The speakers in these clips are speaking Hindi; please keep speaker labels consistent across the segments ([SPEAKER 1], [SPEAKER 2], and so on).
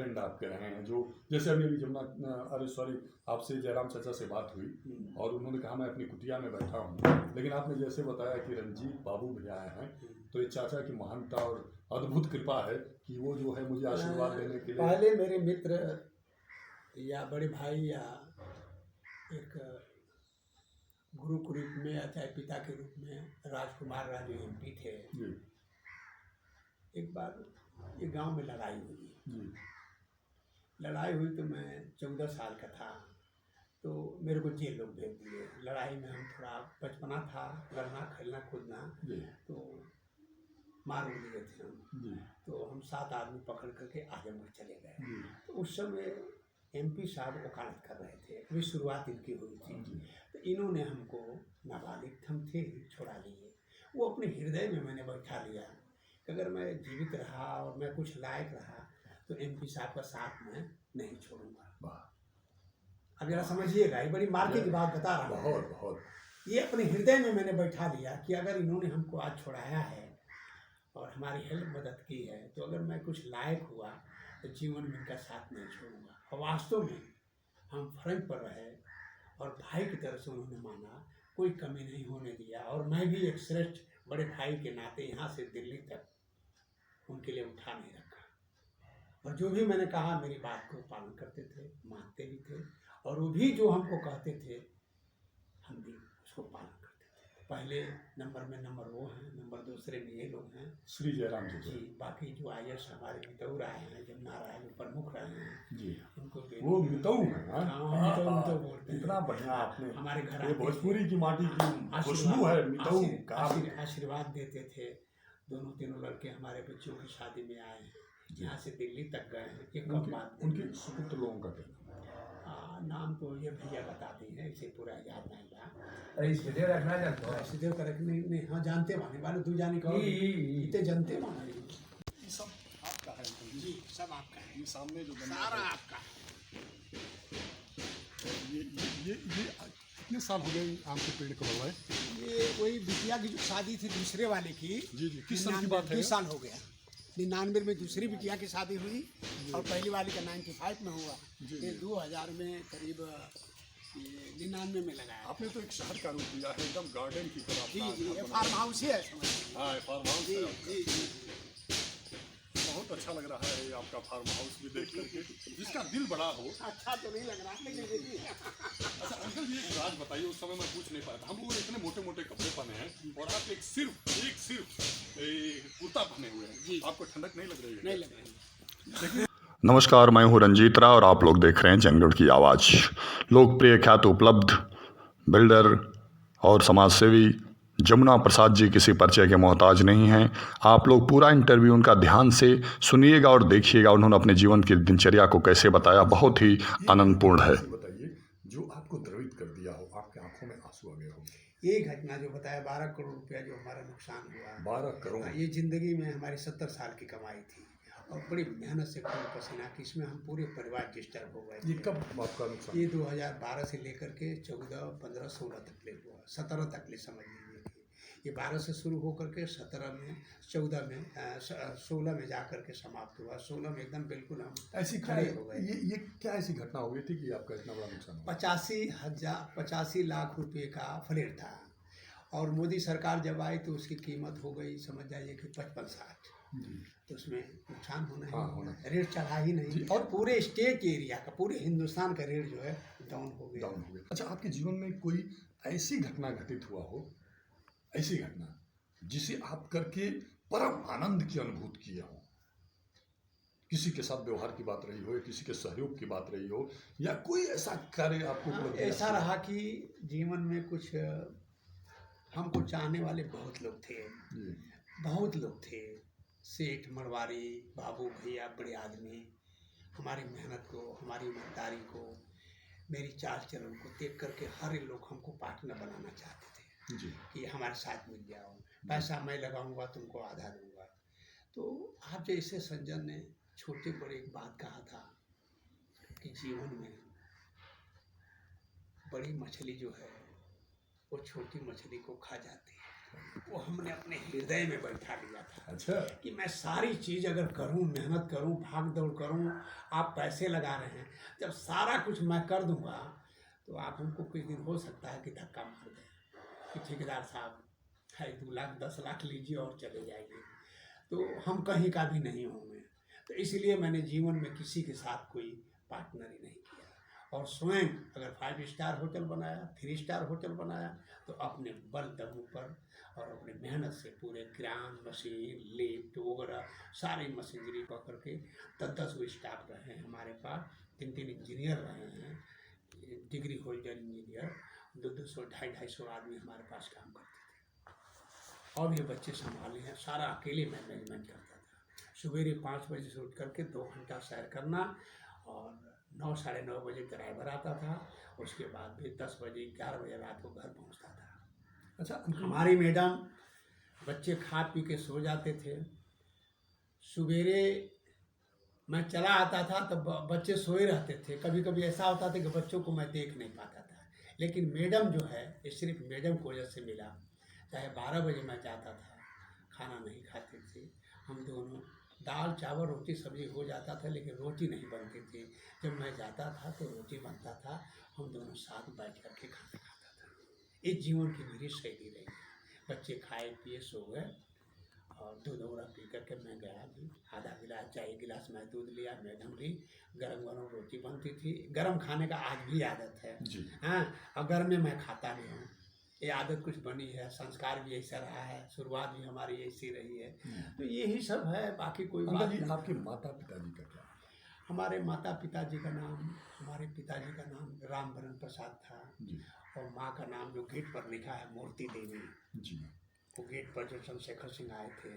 [SPEAKER 1] फ्रेंड आपके रहे हैं, जो जैसे अभी आपसे जयराम चाचा से बात हुई और उन्होंने कहा मैं अपनी कुटिया में बैठा हूँ, लेकिन आपने जैसे बताया कि रंजीत बाबू भी आए हैं, तो ये चाचा की महानता और अद्भुत कृपा है कि वो जो है मुझे आशीर्वाद देने के लिए।
[SPEAKER 2] पहले मेरे मित्र या बड़े भाई या एक गुरु के रूप में या चाहे पिता के रूप में राजकुमार राजू MP थे। एक बार ये गांव में लड़ाई हुई। लड़ाई हुई तो मैं 14 साल का था, तो मेरे को जेल लोग भेज दिए। लड़ाई में हम थोड़ा बचपना था, लड़ना खेलना कूदना, तो मार दिए थे हम। तो हम 7 आदमी पकड़ करके आजमगढ़ चले गए। तो उस समय MP साहब वकालत कर रहे थे, अभी शुरुआत इनकी हुई थी। तो इन्होंने हमको नाबालिग हम थे छोड़ा लिए। वो अपने हृदय में मैंने बैठा लिया कि अगर मैं जीवित रहा और मैं कुछ लायक रहा तो MP साहब का साथ मैं नहीं छोड़ूंगा। अब जरा समझिएगा, ये बड़ी मार्के की बात बता रहा हूँ।
[SPEAKER 1] बहुत
[SPEAKER 2] ये अपने हृदय में मैंने बैठा लिया कि अगर इन्होंने हमको आज छोड़ाया है और हमारी हेल्प मदद की है, तो अगर मैं कुछ लायक हुआ तो जीवन में इनका साथ नहीं छोड़ूंगा। और वास्तव में हम फ्रंट पर रहे और भाई की तरह से उन्होंने माना, कोई कमी नहीं होने दिया। और मैं भी एक श्रेष्ठ बड़े भाई के नाते यहाँ से दिल्ली तक उनके लिए उठा नहीं रखा। और जो भी मैंने कहा मेरी बात को पालन करते थे, मानते भी थे, और वो भी जो हमको कहते थे हम भी उसको पालन करते थे। पहले नंबर में नंबर वो हैं, नंबर दूसरे में ये लोग हैं
[SPEAKER 1] श्री जयराम जी।
[SPEAKER 2] बाकी जो IS हमारे मितऊ रहे हैं, जमुना राय जो प्रमुख रहे हैं
[SPEAKER 1] जी,
[SPEAKER 2] उनको
[SPEAKER 1] वो मितऊ है।
[SPEAKER 2] मितऊ बोलते हैं।
[SPEAKER 1] इतना बढ़िया आपने
[SPEAKER 2] हमारे घर
[SPEAKER 1] भोजपुरी की माटी की खुशबू है मितऊ का।
[SPEAKER 2] आशीर्वाद देते थे। दोनों तीनों लड़के हमारे बच्चों की शादी में आए हैं, यहाँ से दिल्ली तक गए हैं। एक कम बात
[SPEAKER 1] उनके सुपुत्र लोगों का क्या
[SPEAKER 2] नाम तो ये भैया बताते हैं, इसे पूरा याद नहीं रहा।
[SPEAKER 3] अरे सिद्धेव रखना जानते हो?
[SPEAKER 2] सिद्धेव का रखने नहीं, हाँ जानते माने वाले तू जाने का इतने जानते माने।
[SPEAKER 1] ये सब आपका है
[SPEAKER 2] जी, सब आपका है।
[SPEAKER 1] ये सामने जो बना
[SPEAKER 2] सारा आपका।
[SPEAKER 1] ये कितने साल हो गए आम के पेड़ को लगाए?
[SPEAKER 2] ये वही बिटिया की जो शादी थी दूसरे वाले की।
[SPEAKER 1] जी किस साल की बात है?
[SPEAKER 2] 20 साल हो गया। 99 में दूसरी बिटिया की शादी हुई और पहली वाली का 95 में हुआ। ये 2000 में करीब 99 में लगाया।
[SPEAKER 1] आपने तो एक शहर का रूप लिया है, एकदम गार्डन की तरह।
[SPEAKER 2] जी, ये फार्म हाउस ही है।
[SPEAKER 1] हाँ, फार्म हाउस है।
[SPEAKER 2] जी।
[SPEAKER 1] बहुत अच्छा लग रहा है ये आपका फार्म हाउस भी देख करके, जिसका दिल बड़ा हो।
[SPEAKER 2] अच्छा तो नहीं लग रहा लेकिन
[SPEAKER 1] अच्छा अंकल जी, एक राज बताइए, उस समय मैं पूछ नहीं पाया था। हम लोग इतने मोटे मोटे कपड़े पहने हैं और आप एक सिर्फ कुर्ता पहने हुए हैं, आपको ठंडक नहीं लग रही है?
[SPEAKER 2] नहीं लग रही है।
[SPEAKER 4] नमस्कार, मैं हूं रंजीत राव और आप लोग देख रहे हैं जंगल की आवाज़। लोकप्रिय ख्यात उपलब्ध बिल्डर और समाजसेवी जमुना प्रसाद जी किसी परिचय के मोहताज नहीं हैं। आप लोग पूरा इंटरव्यू उनका ध्यान से सुनिएगा और देखिएगा उन्होंने अपने जीवन की दिनचर्या को कैसे बताया, बहुत ही आनंदपूर्ण है।
[SPEAKER 1] बताइए जो आपको द्रवित कर दिया हो, आपके आंखों में आंसू आ गए हो।
[SPEAKER 2] ये घटना जो बताया 12 करोड़ रुपया जो हमारा नुकसान हुआ।
[SPEAKER 1] 12 करोड़।
[SPEAKER 2] ये जिंदगी में हमारी 70 साल की कमाई थी और बड़ी मेहनत से खून पसीना की, इसमें हम पूरे परिवार डिस्टर्ब हो गए।
[SPEAKER 1] ये कब आपका नुकसान?
[SPEAKER 2] ये 2012 से लेकर के 14, 15, 16 तक ले हुआ, 17 तक ले समझ लीजिए। ये 12 से शुरू होकर के 17 में, 14 में, 16 में जा कर के समाप्त हुआ। 16 में एकदम बिल्कुल हम
[SPEAKER 1] ऐसी
[SPEAKER 2] खड़े हो गए।
[SPEAKER 1] ये क्या ऐसी घटना हो गई थी कि आपका इतना बड़ा नुकसान हुआ?
[SPEAKER 2] 85 लाख रुपए का फ्लैट था और मोदी सरकार जब आई तो उसकी कीमत हो गई समझ जाइए कि 55-60। तो उसमें नुकसान होना है। रेट चढ़ा ही नहीं और पूरे स्टेट एरिया का, पूरे हिंदुस्तान का रेट जो है डाउन हो गया।
[SPEAKER 1] अच्छा, आपके जीवन में कोई ऐसी घटना घटित हुआ हो, ऐसी घटना जिसे आप करके परम आनंद की अनुभूति किए हो? किसी के साथ व्यवहार की बात रही हो, किसी के सहयोग की बात रही हो, या कोई ऐसा कार्य आपको
[SPEAKER 2] ऐसा रहा कि जीवन में कुछ हमको चाहने वाले बहुत लोग थे। सेठ, मरवारी, बाबू भैया, बड़े आदमी हमारी मेहनत को, हमारी ईमानदारी को, मेरी चाल चलन को देख करके हर लोग हमको पार्टनर बनाना चाहते थे कि हमारे साथ मिल जाओ, पैसा मैं लगाऊंगा तुमको आधा दूंगा। तो आप जैसे सज्जन ने छोटे बड़े एक बात कहा था कि जीवन में बड़ी मछली जो है वो छोटी मछली को खा जाती है। वो हमने अपने हृदय में बैठा लिया था
[SPEAKER 1] अच्छा।
[SPEAKER 2] कि मैं सारी चीज़ अगर करूं, मेहनत करूं, भाग दौड़ करूं, आप पैसे लगा रहे हैं, जब सारा कुछ मैं कर दूंगा तो आप हमको कुछ दिन हो सकता है कि धक्का मार दें कि ठेकेदार साहब है 2 लाख 10 लाख लीजिए और चले जाइए, तो हम कहीं का भी नहीं होंगे। तो इसलिए मैंने जीवन में किसी के साथ कोई पार्टनरी नहीं किया और स्वयं अगर 5 स्टार होटल बनाया, 3 स्टार होटल बनाया तो अपने बल दम पर और अपने मेहनत से पूरे क्रान, मशीन, लिफ्ट वगैरह सारी मशीनरी पकड़ के 10-10 वो स्टाफ रहे हैं हमारे पास, 3-3 इंजीनियर रहे हैं, डिग्री होल्डर इंजीनियर, 200 250 आदमी हमारे पास काम करते थे और ये बच्चे संभाले हैं, सारा अकेले मैनेजमेंट करता था। सवेरे 5 बजे से उठ करके 2 घंटा सैर करना और 9 साढ़े 9 बजे ड्राइवर आता था, उसके बाद भी 10 बजे 11 बजे रात को घर पहुंचता था।
[SPEAKER 1] अच्छा,
[SPEAKER 2] हमारी मैडम, बच्चे खा पी के सो जाते थे, सवेरे मैं चला आता था तो बच्चे सोए रहते थे। कभी कभी ऐसा होता था कि बच्चों को मैं देख नहीं पाता था, लेकिन मैडम जो है, ये सिर्फ मैडम को वजह से मिला। चाहे 12 बजे मैं जाता था, खाना नहीं खाते थे हम दोनों, दाल चावल रोटी सब्जी हो जाता था लेकिन रोटी नहीं बनती थी। जब मैं जाता था तो रोटी बनता था, हम दोनों साथ बैठ कर के खाना खाता था। इस जीवन की मेरी शैली रही। बच्चे खाए पिए सो गए और दूध वगैरह पी करके मैं गया भी, आधा गिलास चाय गिलास मैं दूध लिया, मैडम ली, गरम गरम रोटी बनती थी। गरम खाने का आज भी आदत है
[SPEAKER 1] जी।
[SPEAKER 2] हाँ, अगर मैं खाता भी हूँ, ये आदत कुछ बनी है, संस्कार भी ऐसा रहा है, शुरुआत भी हमारी ऐसी रही है, तो यही सब है, बाकी कोई बात
[SPEAKER 1] जी,
[SPEAKER 2] नहीं।
[SPEAKER 1] आपके माता पिताजी का क्या?
[SPEAKER 2] हमारे माता पिताजी का नाम, हमारे पिताजी का नाम रामवरण प्रसाद था
[SPEAKER 1] जी
[SPEAKER 2] और माँ का नाम जो गेट पर लिखा है मूर्ति देवी।
[SPEAKER 1] जी।
[SPEAKER 2] वो गेट पर जो चंद्रशेखर सिंह आए थे,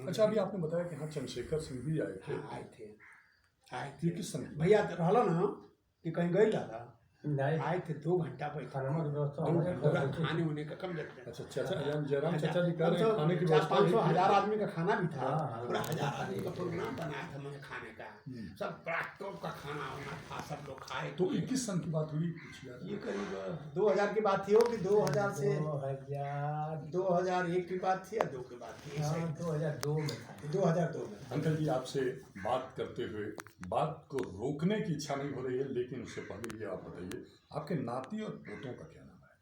[SPEAKER 1] अच्छा, अभी आपने बताया कि हाँ चंद्रशेखर सिंह भी आए थे।
[SPEAKER 2] हाँ, आए थे
[SPEAKER 1] ये किस समय?
[SPEAKER 2] भैया रहला ना कि कहीं गई रहा,
[SPEAKER 3] नहीं
[SPEAKER 2] आए थे 2 घंटा बैठे,
[SPEAKER 3] खाना की व्यवस्था
[SPEAKER 2] 2
[SPEAKER 3] हो गई,
[SPEAKER 2] घंटा खाने होने का कम लगता है।
[SPEAKER 1] अच्छा, चाचा जयराम चाचा जी कह रहे हैं खाने की व्यवस्था
[SPEAKER 2] 400-500
[SPEAKER 1] हुई थी।
[SPEAKER 2] हजार आदमी का खाना भी था,
[SPEAKER 3] हाँ,
[SPEAKER 2] पूरा 1000 आदमी का प्रोग्राम बनाया था मैंने खाने का, सब बड़ा टॉप का खाना होना था, सब लोग खाए।
[SPEAKER 1] तो 21 सन की बात हुई कुछ याद है?
[SPEAKER 2] ये करीब 2000 की बात थी, हो कि 2000 से 2001 की बात थी या 2 की बात थी,
[SPEAKER 3] 2002 में था।
[SPEAKER 2] 2002 में।
[SPEAKER 1] अंकल जी, आपसे बात करते हुए बात को रोकने की इच्छा नहीं हो रही है, लेकिन उससे पहले ये आप बताइए आपके नाती और पोतों का क्या नाम है?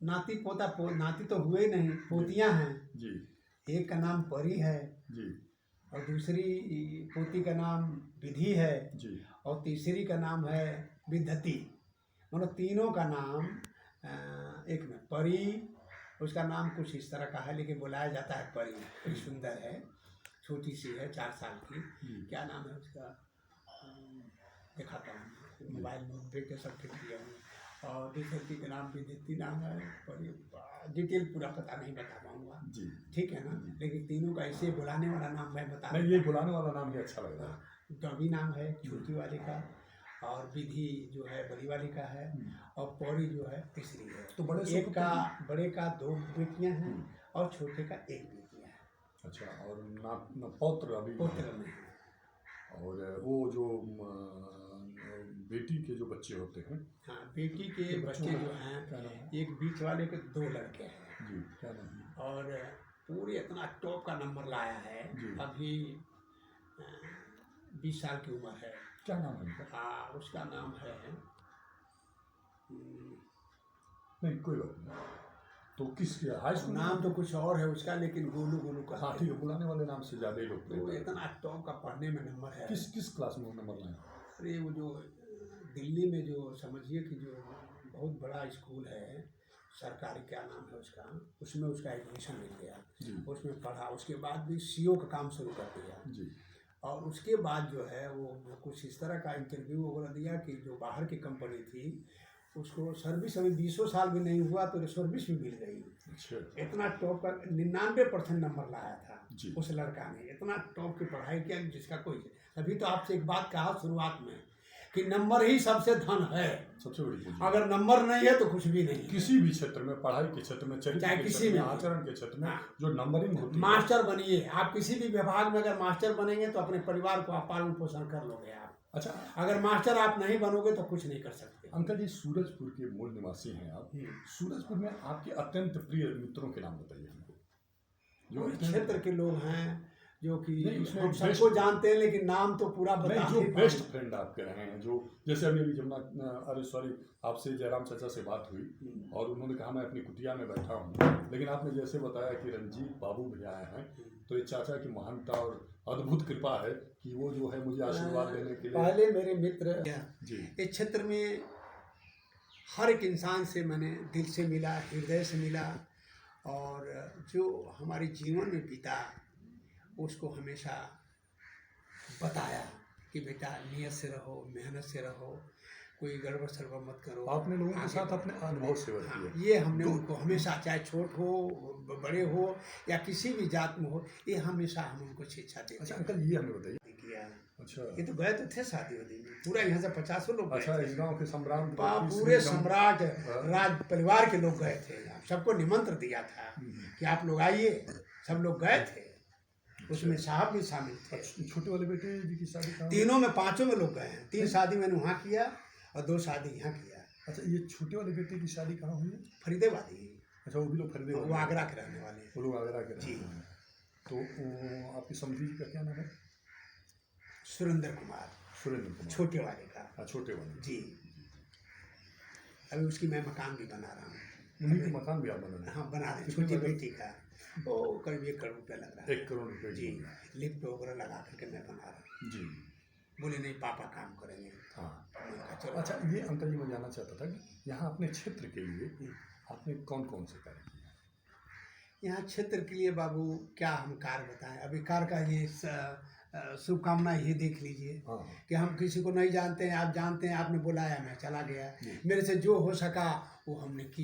[SPEAKER 2] नाती पोता नाती तो हुए नहीं, पोतियां हैं।
[SPEAKER 1] जी
[SPEAKER 2] एक का नाम परी है
[SPEAKER 1] जी
[SPEAKER 2] और दूसरी पोती का नाम विधि है
[SPEAKER 1] जी।
[SPEAKER 2] और तीसरी का नाम है विद्धति। मतलब तीनों का नाम एक में परी, उसका नाम कुछ इस तरह का है लेकिन बुलाया जाता है परी। बड़ी सुंदर है, छोटी सी है, 4 साल की। क्या नाम है उसका, दिखाता हूँ मोबाइल में, बेटे सब ठीक किया हूँ। और दूसरी का नाम विद्धि नाम है, परी डिटेल पूरा पता नहीं बता पाऊँगा,
[SPEAKER 1] जी
[SPEAKER 2] ठीक है ना, लेकिन तीनों का ऐसे बुलाने वाला नाम मैं बता
[SPEAKER 1] नहीं, ये बुलाने वाला नाम ही अच्छा लग रहा है।
[SPEAKER 2] डॉगी नाम है छोटी वाली का, और विधि जो है बड़ी वाली का है, और पौड़ी जो है तीसरी है।
[SPEAKER 1] तो बड़े
[SPEAKER 2] एक का, बड़े का 2 बेटियां हैं और छोटे का 1 बेटियां है।
[SPEAKER 1] अच्छा, और ना पौत्र अभी
[SPEAKER 2] पुत्र में है।
[SPEAKER 1] और वो जो बेटी के जो बच्चे होते हैं,
[SPEAKER 2] हाँ, बेटी के बच्चे जो हैं,
[SPEAKER 1] क्या नाम है?
[SPEAKER 2] एक बीच वाले के 2 लड़के हैं
[SPEAKER 1] जी, क्या नाम है?
[SPEAKER 2] और पूरे इतना टॉप का नंबर लाया है।
[SPEAKER 1] जी।
[SPEAKER 2] अभी 20 साल की उम्र है।
[SPEAKER 1] क्या नाम है उनका?
[SPEAKER 2] हाँ, उसका नाम है
[SPEAKER 1] नहीं, कोई बात नहीं। तो किस हाई स्कूल
[SPEAKER 2] नाम तो कुछ और है उसका, लेकिन गोलू गोलू का।
[SPEAKER 1] हाँ ठीक है, बुलाने वाले नाम से ज़्यादा ही लोग
[SPEAKER 2] तो इतना टॉप का पढ़ने में नंबर है।
[SPEAKER 1] किस क्लास में वो नंबर लाए?
[SPEAKER 2] अरे वो जो दिल्ली में जो समझिए कि जो बहुत बड़ा स्कूल है सरकारी, क्या नाम है उसका, उसमें उसका एडमिशन मिल गया, उसमें पढ़ा। उसके बाद भी सीओ का काम शुरू कर दिया
[SPEAKER 1] जी।
[SPEAKER 2] और उसके बाद जो है वो कुछ इस तरह का इंटरव्यू वगैरह दिया कि जो बाहर की कंपनी थी उसको सर्विस अभी 20 साल भी नहीं हुआ तो सर्विस भी मिल गई।
[SPEAKER 1] अच्छा,
[SPEAKER 2] इतना टॉप का 99% नंबर लाया था
[SPEAKER 1] जी।
[SPEAKER 2] उस लड़का ने, इतना टॉप की पढ़ाई किया जिसका कोई। तभी तो आपसे एक बात कहा शुरुआत में कि नंबर ही सबसे धन है,
[SPEAKER 1] सबसे बड़ी चीज।
[SPEAKER 2] अगर नंबर नहीं है तो कुछ भी नहीं।
[SPEAKER 1] किसी भी क्षेत्र में, पढ़ाई के क्षेत्र में, चरित्र
[SPEAKER 2] चाहे
[SPEAKER 1] के
[SPEAKER 2] किसी
[SPEAKER 1] क्षेत्र में,
[SPEAKER 2] में,
[SPEAKER 1] आचरण के क्षेत्र में
[SPEAKER 2] हाँ।
[SPEAKER 1] जो नंबरिंग होती है,
[SPEAKER 2] मास्टर बनिए आप, किसी भी विभाग में अगर मास्टर बनेंगे तो अपने परिवार को आप पालन पोषण कर लोगे आप।
[SPEAKER 1] अच्छा
[SPEAKER 2] अगर मास्टर आप नहीं बनोगे तो कुछ नहीं कर सकते।
[SPEAKER 1] अंकल जी, सूरजपुर के मूल निवासी हैं आप। सूरजपुर में आपके अत्यंत प्रिय मित्रों के नाम बताइए हमको।
[SPEAKER 2] जो क्षेत्र के लोग हैं जो कि
[SPEAKER 1] नहीं, उसमें
[SPEAKER 2] हम
[SPEAKER 1] best-
[SPEAKER 2] सबको जानते हैं, लेकिन नाम तो पूरा बता
[SPEAKER 1] नहीं, जो
[SPEAKER 2] नहीं
[SPEAKER 1] बेस्ट
[SPEAKER 2] पाएंगे।
[SPEAKER 1] फ्रेंड आपके रहे हैं, जो जैसे अभी जमुना, अरे सॉरी, आपसे जयराम चाचा से बात हुई और उन्होंने कहा मैं अपनी कुटिया में बैठा हूँ, लेकिन आपने जैसे बताया कि रंजीत बाबू भी आए हैं, तो ये चाचा की महानता और अद्भुत कृपा है कि वो जो है मुझे आशीर्वाद देने के लिए।
[SPEAKER 2] पहले मेरे मित्र
[SPEAKER 1] जी
[SPEAKER 2] इस क्षेत्र में हर एक इंसान से मैंने दिल से मिला, हृदय से मिला, और जो हमारे जीवन में बीता उसको हमेशा बताया कि बेटा नियत से रहो, मेहनत से रहो, कोई गड़बड़ सड़बड़ मत करो।
[SPEAKER 1] आपने लोगों के
[SPEAKER 2] आगे
[SPEAKER 1] साथ
[SPEAKER 2] बढ़ो।
[SPEAKER 1] अपने अनुभव से वर्क
[SPEAKER 2] हाँ,
[SPEAKER 1] किया।
[SPEAKER 2] ये हमने उनको हमेशा, चाहे छोट हो बड़े हो या किसी भी जात में हो, ये हमेशा हम उनको शिक्षा देते
[SPEAKER 1] अच्छा अंकल, ये हमें बताइए।
[SPEAKER 2] किया।
[SPEAKER 1] अच्छा
[SPEAKER 2] ये तो गए तो थे शादी वादी में, पूरा यहाँ से 50 लोग गए
[SPEAKER 1] अच्छा,
[SPEAKER 2] थे।
[SPEAKER 1] इस गांव के सम्राट
[SPEAKER 2] पूरे सम्राट राज परिवार के लोग गए थे। सबको निमंत्रण दिया था कि आप लोग आइए, सब लोग गए थे, उसमें साहब भी शामिल थे।
[SPEAKER 1] छोटे वाले बेटे जी की शादी कहाँ?
[SPEAKER 2] तीनों में, पांचों में लोग गए हैं। 3 शादी मैंने वहाँ किया और 2 शादी यहाँ किया।
[SPEAKER 1] अच्छा, ये छोटे वाले बेटे की शादी कहाँ हुई है?
[SPEAKER 2] फरीदेबादी,
[SPEAKER 1] अच्छा, वो भी लोग खरीदे
[SPEAKER 2] वो आगरा के रहने वाले हैं।
[SPEAKER 1] वो लोग आगरा के
[SPEAKER 2] जी।
[SPEAKER 1] रहते हैं। तो आपकी समधी जी का क्या नाम है?
[SPEAKER 2] सुरेंद्र कुमार,
[SPEAKER 1] सुरेंद्र कुमार।
[SPEAKER 2] छोटे वाले का।
[SPEAKER 1] हाँ, छोटे वाले।
[SPEAKER 2] जी, अभी उसकी मैं मकान भी बना रहा हूँ।
[SPEAKER 1] उन्हीं के मकान भी आप बना रहे हैं?
[SPEAKER 2] हाँ, बना रहे,
[SPEAKER 1] कितने
[SPEAKER 2] छोटी
[SPEAKER 1] लगे?
[SPEAKER 2] बेटी का। वो करीब 1 करोड़ रुपया लग रहा है।
[SPEAKER 1] 1 करोड़ रुपए
[SPEAKER 2] जी, लिफ्ट वगैरह लगा करके मैं बना रहा हूँ।
[SPEAKER 1] जी।
[SPEAKER 2] बोले नहीं पापा काम करेंगे।
[SPEAKER 1] हाँ।
[SPEAKER 2] मैंने कहा, चलो।
[SPEAKER 1] अच्छा, ये अंकल जी मैं जानना चाहता था कि यहाँ अपने क्षेत्र के लिए आपने कौन कौन से कार्य किए?
[SPEAKER 2] यहाँ क्षेत्र के लिए बाबू क्या हम कार्य बताएं। अभी कार्य का ये शुभकामना ये देख लीजिए
[SPEAKER 1] हाँ
[SPEAKER 2] कि हम किसी को नहीं जानते हैं, आप जानते हैं, आपने बुलाया, मैं चला गया।
[SPEAKER 1] जी।
[SPEAKER 2] मेरे से जो हो सका वो हमने किया।